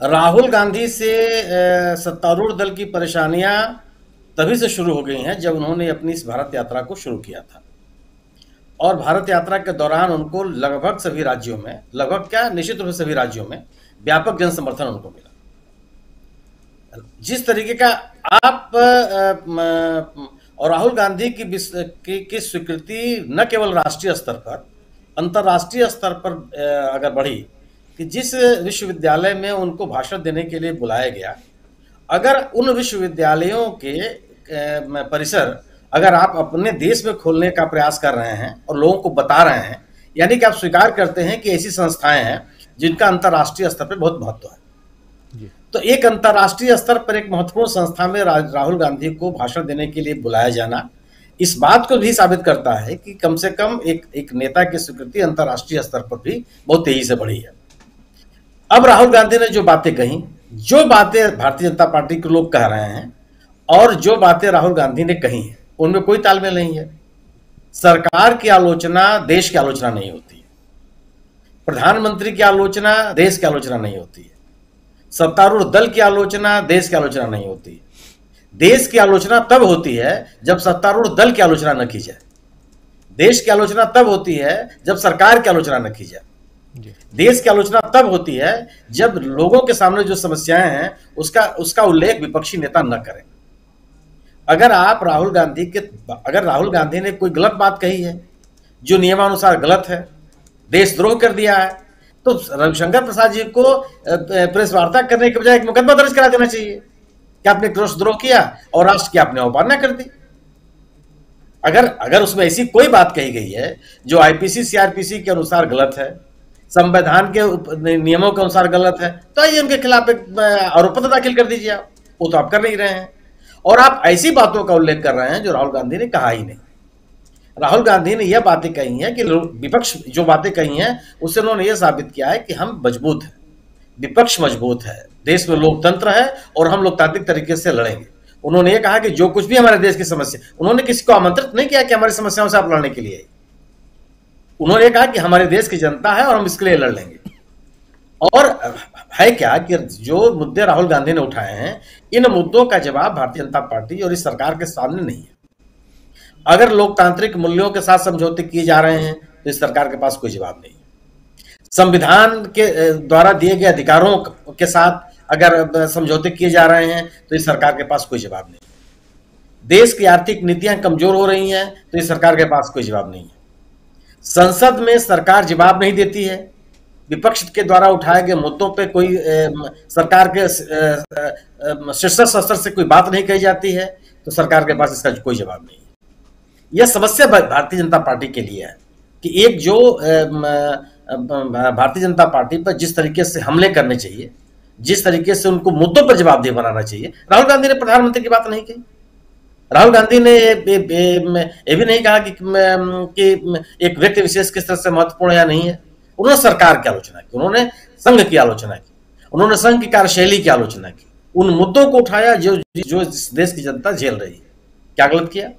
राहुल गांधी से सत्तारूढ़ दल की परेशानियां तभी से शुरू हो गई हैं जब उन्होंने अपनी इस भारत यात्रा को शुरू किया था। और भारत यात्रा के दौरान उनको लगभग सभी राज्यों में, लगभग क्या निश्चित रूप से सभी राज्यों में व्यापक जन समर्थन उनको मिला। जिस तरीके का आप और राहुल गांधी की स्वीकृति न केवल राष्ट्रीय स्तर पर, अंतर्राष्ट्रीय स्तर पर अगर बढ़ी कि जिस विश्वविद्यालय में उनको भाषण देने के लिए बुलाया गया, अगर उन विश्वविद्यालयों के परिसर अगर आप अपने देश में खोलने का प्रयास कर रहे हैं और लोगों को बता रहे हैं, यानी कि आप स्वीकार करते हैं कि ऐसी संस्थाएं हैं जिनका अंतर्राष्ट्रीय स्तर पर बहुत महत्व है। तो एक अंतर्राष्ट्रीय स्तर पर एक महत्वपूर्ण संस्था में राहुल गांधी को भाषण देने के लिए बुलाया जाना इस बात को भी साबित करता है कि कम से कम एक नेता की स्वीकृति अंतर्राष्ट्रीय स्तर पर भी बहुत तेजी से बढ़ी है। अब राहुल गांधी ने जो बातें कही, जो बातें भारतीय जनता पार्टी के लोग कह रहे हैं और जो बातें राहुल गांधी ने कही हैं, उनमें कोई तालमेल नहीं है। सरकार की आलोचना देश की आलोचना नहीं होती है, प्रधानमंत्री की आलोचना देश की आलोचना नहीं होती है, सत्तारूढ़ दल की आलोचना देश की आलोचना नहीं होती है। देश की आलोचना तब होती है जब सत्तारूढ़ दल की आलोचना न की जाए। देश की आलोचना तब होती है जब सरकार की आलोचना न की जाए। देश की आलोचना तब होती है जब लोगों के सामने जो समस्याएं हैं उसका उल्लेख विपक्षी नेता न करें। अगर राहुल गांधी ने कोई गलत बात कही है जो नियमानुसार गलत है, देशद्रोह कर दिया है, तो रविशंकर प्रसाद जी को प्रेस वार्ता करने के बजाय एक मुकदमा दर्ज करा देना चाहिए कि आपने राष्ट्रद्रोह किया और राष्ट्र की आपने अवमानना कर दी। अगर उसमें ऐसी कोई बात कही गई है जो आईपीसी सीआरपीसी के अनुसार गलत है, संविधान के नियमों के अनुसार गलत है, तो आइए उनके खिलाफ एक आरोप पत्र दाखिल कर दीजिए। आप वो तो आप कर नहीं रहे हैं और आप ऐसी बातों का उल्लेख कर रहे हैं जो राहुल गांधी ने कहा ही नहीं। राहुल गांधी ने यह बातें कही हैं कि विपक्ष जो बातें कही हैं उससे उन्होंने यह साबित किया है कि हम मजबूत हैं, विपक्ष मजबूत है, देश में लोकतंत्र है और हम लोकतांत्रिक तरीके से लड़ेंगे। उन्होंने ये कहा कि जो कुछ भी हमारे देश की समस्या, उन्होंने किसी को आमंत्रित नहीं किया कि हमारी समस्याओं से आप लड़ने के लिए। उन्होंने कहा कि हमारे देश की जनता है और हम इसके लिए लड़ लेंगे। और है क्या कि जो मुद्दे राहुल गांधी ने उठाए हैं, इन मुद्दों का जवाब भारतीय जनता पार्टी और इस सरकार के सामने नहीं है। अगर लोकतांत्रिक मूल्यों के साथ समझौते किए जा रहे हैं तो इस सरकार के पास कोई जवाब नहीं है। संविधान के द्वारा दिए गए अधिकारों के साथ अगर समझौते किए जा रहे हैं तो इस सरकार के पास कोई जवाब नहीं है। देश की आर्थिक नीतियां कमजोर हो रही हैं तो इस सरकार के पास कोई जवाब नहीं है। संसद में सरकार जवाब नहीं देती है, विपक्ष के द्वारा उठाए गए मुद्दों पे कोई सरकार के शीर्ष स्तर से कोई बात नहीं कही जाती है तो सरकार के पास इसका कोई जवाब नहीं है। यह समस्या भारतीय जनता पार्टी के लिए है कि एक जो भारतीय जनता पार्टी पर जिस तरीके से हमले करने चाहिए, जिस तरीके से उनको मुद्दों पर जवाबदेह बनाना चाहिए, राहुल गांधी ने प्रधानमंत्री की बात नहीं की। राहुल गांधी ने ये भी नहीं कहा कि एक व्यक्ति विशेष किस तरह से महत्वपूर्ण या नहीं है। उन्होंने सरकार की आलोचना की, उन्होंने संघ की आलोचना की, उन्होंने संघ की कार्यशैली की आलोचना की, उन मुद्दों को उठाया जो देश की जनता झेल रही है। क्या गलत किया?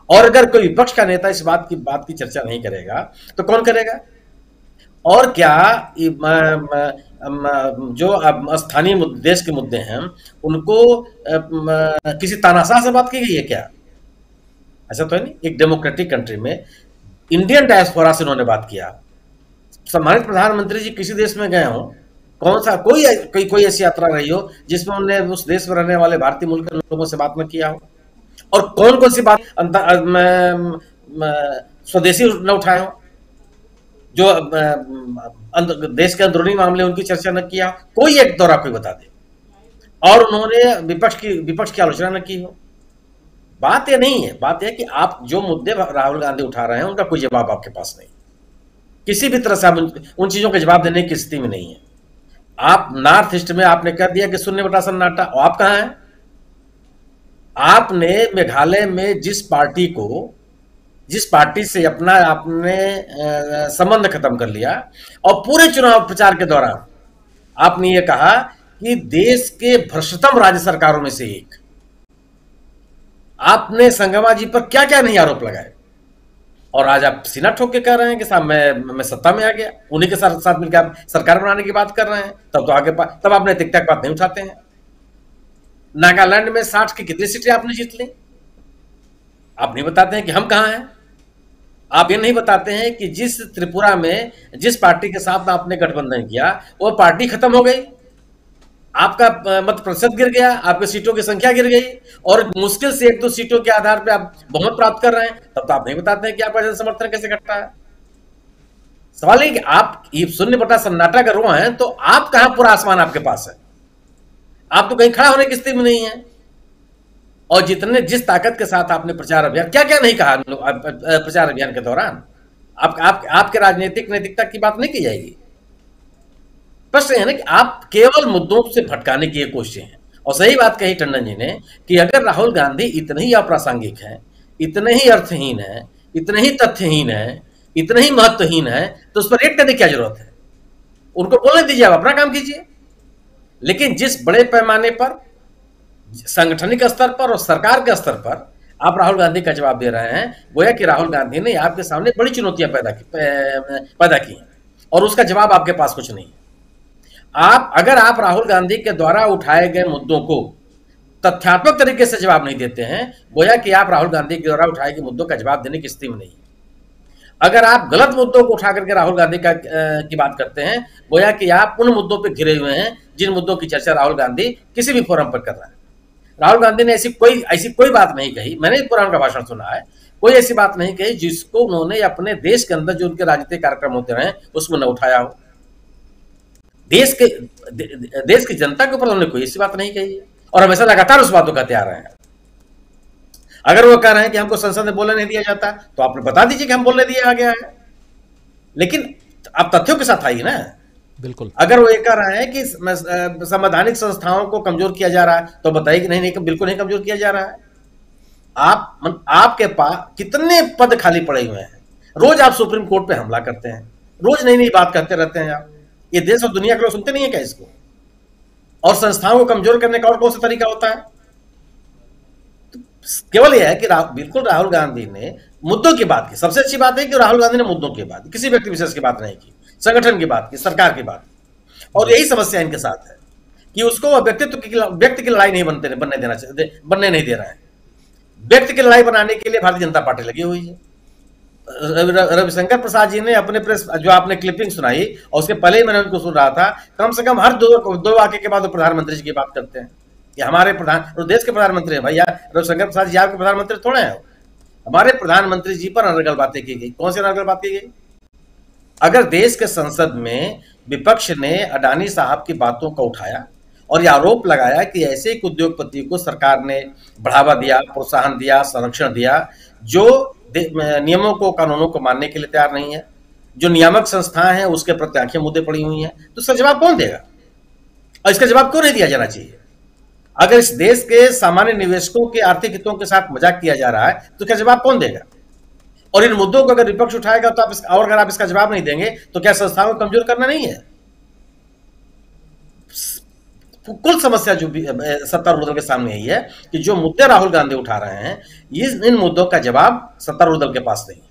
और अगर कोई विपक्ष का नेता इस बात की चर्चा नहीं करेगा तो कौन करेगा? और क्या जो स्थानीय देश के मुद्दे हैं उनको किसी तानाशाह से बात की गई है क्या? ऐसा तो है नहीं। एक डेमोक्रेटिक कंट्री में इंडियन डायस्पोरा से उन्होंने बात किया। सम्मानित प्रधानमंत्री जी किसी देश में गए हो, कौन सा कोई ऐसी यात्रा रही हो जिसमें उन्होंने उस देश में रहने वाले भारतीय मूल के लोगों से बात न किया हो? और कौन सी बात स्वदेशी न उठाए हो, जो देश के अंदरूनी मामले उनकी चर्चा न किया? कोई एक दौरा कोई बता दे। और उन्होंने विपक्ष की आलोचना न की हो। बात ये नहीं है, बात यह कि आप जो मुद्दे राहुल गांधी उठा रहे हैं उनका कोई जवाब आपके पास नहीं। किसी भी तरह से आप उन चीजों का जवाब देने की स्थिति में नहीं है। आप नॉर्थ ईस्ट में आपने कह दिया कि शून्य बटा सन्नाटा, और आप कहां हैं? आपने मेघालय में जिस पार्टी से आपने संबंध खत्म कर लिया और पूरे चुनाव प्रचार के दौरान आपने ये कहा कि देश के भ्रष्टतम राज्य सरकारों में से एक, आपने संगमा जी पर क्या क्या नहीं आरोप लगाए और आज आप सीना ठोक के कह रहे हैं कि साहब मैं सत्ता में आ गया, उन्हीं के साथ साथ मिलकर आप सरकार बनाने की बात कर रहे हैं। तब तो आगे तब आप नैतिकता की बात नहीं उठाते हैं। नागालैंड में 60 की कितनी सीटें आपने जीत ली? आप नहीं बताते हैं कि हम कहां हैं। आप ये नहीं बताते हैं कि जिस त्रिपुरा में जिस पार्टी के साथ आपने गठबंधन किया वो पार्टी खत्म हो गई, आपका मत प्रतिशत गिर गया, आपकी सीटों की संख्या गिर गई, और मुश्किल से 1-2 सीटों के आधार पर आप बहुमत प्राप्त कर रहे हैं। तब तो आप नहीं बताते हैं कि आपका जन समर्थन कैसे घटता है। सवाल है कि आप ये 0 सन्नाटा कर रहे हैं, तो आप कहां पूरा आसमान आपके पास है? आप तो कहीं खड़ा होने की स्थिति में नहीं है। और जिस ताकत के साथ आपने प्रचार अभियान, क्या क्या नहीं कहा प्रचार अभियान के दौरान, आपके राजनीतिक नैतिकता की बात नहीं की जाएगी। प्रश्न है ना कि आप केवल मुद्दों से भटकाने की कोशिश है। और सही बात कही टंडन जी ने कि अगर राहुल गांधी इतने ही अप्रासंगिक हैं, इतने ही अर्थहीन है, इतने ही तथ्यहीन है, इतने ही महत्वहीन है, तो उस पर रेट करने की क्या जरूरत है? उनको बोलने दीजिए, आप अपना काम कीजिए। लेकिन जिस बड़े पैमाने पर संगठनिक स्तर पर और सरकार के स्तर पर आप राहुल गांधी का जवाब दे रहे हैं, गोया कि राहुल गांधी ने आपके सामने बड़ी चुनौतियां पैदा की हैं और उसका जवाब आपके पास कुछ नहीं है। अगर आप राहुल गांधी के द्वारा उठाए गए मुद्दों को तथ्यात्मक तरीके से जवाब नहीं देते हैं, गोया कि आप राहुल गांधी के द्वारा उठाए गए मुद्दों का जवाब देने की स्थिति में नहीं है। अगर आप गलत मुद्दों को उठा करके राहुल गांधी की बात करते हैं, गोया कि आप उन मुद्दों पर घिरे हुए हैं जिन मुद्दों की चर्चा राहुल गांधी किसी भी फोरम पर कर रहा है। राहुल गांधी ने ऐसी कोई बात नहीं कही, मैंने पुराण का भाषण सुना है, कोई ऐसी बात नहीं कही जिसको उन्होंने अपने देश के अंदर जो उनके राजनीतिक कार्यक्रम होते रहे उसमें न उठाया हो। देश की जनता के ऊपर उन्होंने कोई ऐसी बात नहीं कही है और हमेशा लगातार उस बातों का तैयार रहे हैं। अगर वो कह रहे हैं कि हमको संसद में बोलने नहीं दिया जाता, तो आपने बता दीजिए कि हम बोलने दिया गया है, लेकिन आप तथ्यों के साथ आइए ना। बिल्कुल। अगर वो ये कह रहे हैं कि संवैधानिक संस्थाओं को कमजोर किया जा रहा है, तो बताइए कि नहीं, बिल्कुल नहीं कमजोर किया जा रहा है। आपके पास कितने पद खाली पड़े हुए हैं, रोज आप सुप्रीम कोर्ट पे हमला करते हैं, रोज नई नई बात करते रहते हैं आप। ये देश और दुनिया के लोग सुनते नहीं है क्या इसको? और संस्थाओं को कमजोर करने का और कौन सा तरीका होता है? तो केवल यह है कि बिल्कुल राहुल गांधी ने मुद्दों की बात की। सबसे अच्छी बात है कि राहुल गांधी ने मुद्दों की बात, किसी व्यक्ति विशेष की बात नहीं की, संगठन की बात की, सरकार की बात। और यही समस्या इनके साथ है कि उसको व्यक्ति की लड़ाई नहीं बनने नहीं दे रहा है। व्यक्ति की लड़ाई बनाने के लिए भारतीय जनता पार्टी लगी हुई है। रविशंकर प्रसाद जी ने अपने प्रेस जो आपने क्लिपिंग सुनाई और उसके पहले ही मैंने उनको सुन रहा था, कम से कम हर दो वाक्य के बाद वो प्रधानमंत्री जी की बात करते हैं कि हमारे देश के प्रधानमंत्री हैं। भैया रविशंकर प्रसाद जी आपके प्रधानमंत्री थोड़े हैं, हमारे प्रधानमंत्री जी पर अनर्गल बातें की गई। कौन सी अनर्गल बात की गई? अगर देश के संसद में विपक्ष ने अडानी साहब की बातों को उठाया और यह आरोप लगाया कि ऐसे एक उद्योगपति को सरकार ने बढ़ावा दिया, प्रोत्साहन दिया, संरक्षण दिया, जो नियमों को, कानूनों को मानने के लिए तैयार नहीं है, जो नियामक संस्थाएं हैं उसके प्रति आंखें मुद्दे पड़ी हुई हैं, तो इसका जवाब कौन देगा? और इसका जवाब क्यों नहीं दिया जाना चाहिए? अगर इस देश के सामान्य निवेशकों के आर्थिक हितों के साथ मजाक किया जा रहा है, तो इसका जवाब कौन देगा? और इन मुद्दों को अगर विपक्ष उठाएगा तो अगर आप इसका जवाब नहीं देंगे तो क्या संस्थाओं को कमजोर करना नहीं है? कुल समस्या जो भी सत्तारूढ़ दल के सामने यही है कि जो मुद्दे राहुल गांधी उठा रहे हैं, इन मुद्दों का जवाब सत्तारूढ़ दल के पास नहीं है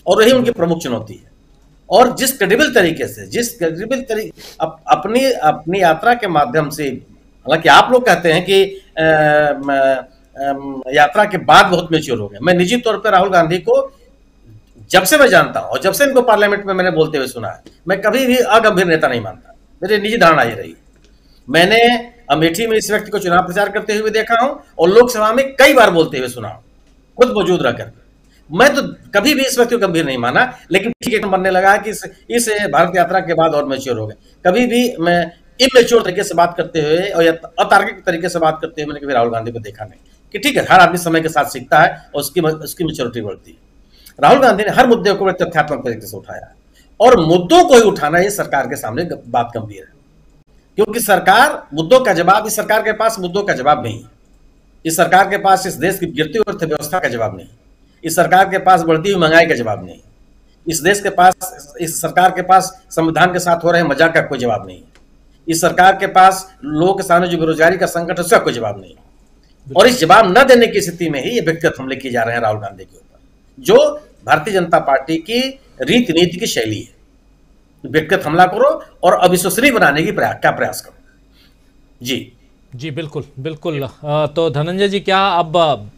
और यही उनकी प्रमुख चुनौती है। और जिस क्रेडिबल तरीके से अपनी यात्रा के माध्यम से, हालांकि आप लोग कहते हैं कि यात्रा के बाद बहुत मैच्योर हो गए, मैं निजी तौर पर राहुल गांधी को जब से मैं जानता हूं और जब से इनको पार्लियामेंट में मैंने बोलते हुए सुना है, मैं कभी भी अगंभीर नेता नहीं मानता। मेरी निजी धारणा ये रही। मैंने अमेठी में इस व्यक्ति को चुनाव प्रचार करते हुए देखा हूं और लोकसभा में कई बार बोलते हुए सुना हूं, खुद मौजूद रहकर। मैं तो कभी भी इस व्यक्ति को गंभीर नहीं माना, लेकिन ठीक है बनने लगा कि इस भारत यात्रा के बाद और मैच्योर हो गए। कभी भी मैं इमेच्योर तरीके से बात करते हुए और अतार्किक तरीके से बात करते हुए मैंने कभी राहुल गांधी को देखा नहीं। कि ठीक है, हर आदमी समय के साथ सीखता है और उसकी मैच्योरिटी बढ़ती है। राहुल गांधी ने हर मुद्दे को तथ्यात्मक तरीके से उठाया और मुद्दों को ही उठाना ये सरकार के सामने बात गंभीर है, क्योंकि सरकार मुद्दों का जवाब, इस सरकार के पास मुद्दों का जवाब नहीं है। इस सरकार के पास इस देश की गिरती हुई अर्थव्यवस्था का जवाब नहीं, इस सरकार के पास बढ़ती हुई महंगाई का जवाब नहीं, इस सरकार के पास संविधान के साथ हो रहे मजाक का कोई जवाब नहीं, इस सरकार के पास लोगों के सामने जो बेरोजगारी का संकट है उसका कोई जवाब नहीं। और इस जवाब न देने की स्थिति में ही ये व्यक्तिगत हमले किए जा रहे हैं राहुल गांधी के ऊपर, जो भारतीय जनता पार्टी की रीति नीति की शैली है। व्यक्तिगत हमला करो और अविश्वसनीय बनाने की प्रयास करो। जी जी बिल्कुल बिल्कुल। तो धनंजय जी, क्या अब